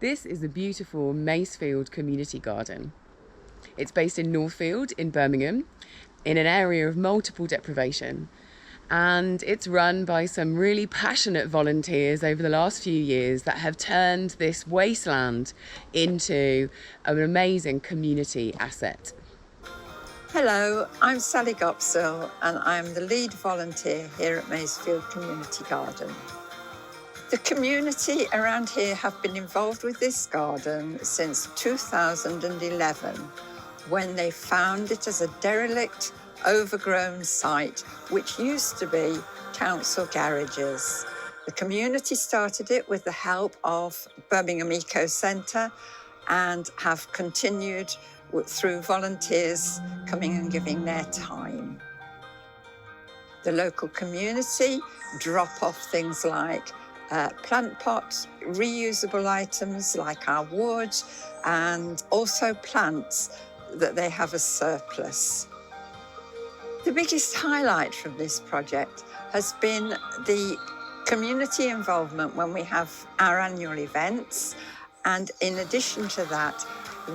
This is the beautiful Masefield Community Garden. It's based in Northfield in Birmingham, in an area of multiple deprivation. And it's run by some really passionate volunteers over the last few years that have turned this wasteland into an amazing community asset. Hello, I'm Sally Gopsill and I'm the lead volunteer here at Masefield Community Garden. The community around here have been involved with this garden since 2011, when they found it as a derelict, overgrown site which used to be council garages. The community started it with the help of Birmingham Eco Centre and have continued through volunteers coming and giving their time. The local community drop off things like plant pots, reusable items like our wood, and also plants that they have as surplus. The biggest highlight from this project has been the community involvement when we have our annual events, and in addition to that,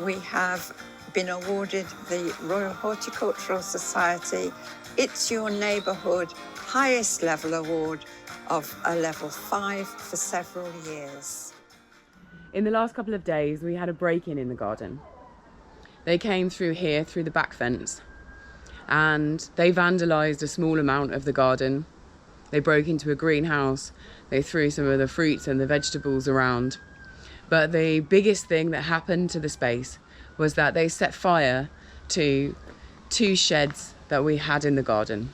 we have been awarded the Royal Horticultural Society It's Your Neighbourhood highest level award of a level 5 for several years. In the last couple of days, we had a break-in in the garden. They came through here, through the back fence, and they vandalised a small amount of the garden. They broke into a greenhouse, they threw some of the fruits and the vegetables around. But the biggest thing that happened to the space was that they set fire to 2 sheds that we had in the garden.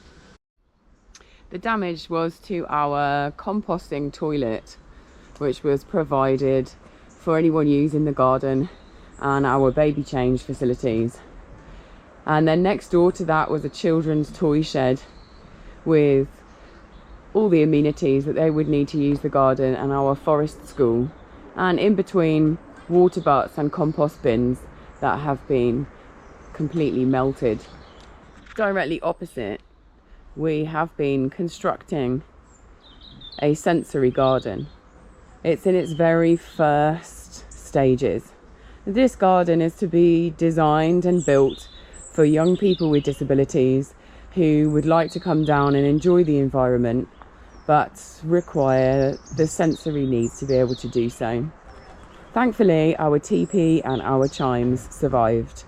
The damage was to our composting toilet, which was provided for anyone using the garden, and our baby change facilities. And then next door to that was a children's toy shed with all the amenities that they would need to use the garden, and our forest school. And in between, water butts and compost bins that have been completely melted. Directly opposite, we have been constructing a sensory garden. It's in its very first stages. This garden is to be designed and built for young people with disabilities who would like to come down and enjoy the environment, but require the sensory needs to be able to do so. Thankfully, our teepee and our chimes survived.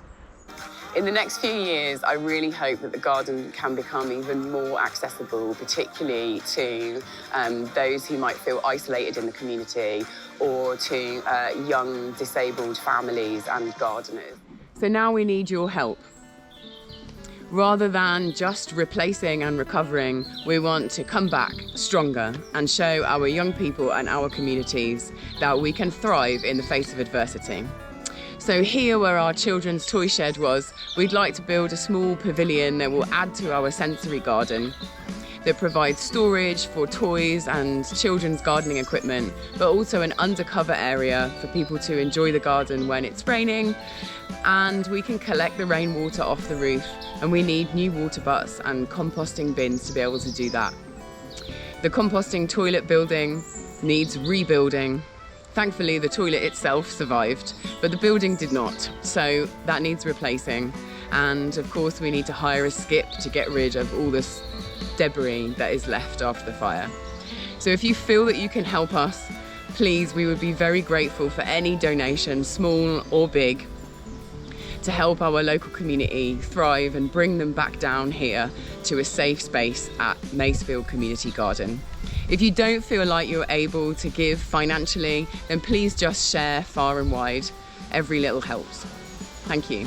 In the next few years, I really hope that the garden can become even more accessible, particularly to those who might feel isolated in the community, or to young disabled families and gardeners. So now we need your help. Rather than just replacing and recovering, we want to come back stronger and show our young people and our communities that we can thrive in the face of adversity. So here, where our children's toy shed was, we'd like to build a small pavilion that will add to our sensory garden, that provides storage for toys and children's gardening equipment, but also an undercover area for people to enjoy the garden when it's raining. And we can collect the rainwater off the roof, and we need new water butts and composting bins to be able to do that. The composting toilet building needs rebuilding. Thankfully, the toilet itself survived, but the building did not, so that needs replacing. And of course, we need to hire a skip to get rid of all this debris that is left after the fire. So if you feel that you can help us, please, we would be very grateful for any donation, small or big, to help our local community thrive and bring them back down here to a safe space at Masefield Community Garden. If you don't feel like you're able to give financially, then please just share far and wide. Every little helps. Thank you.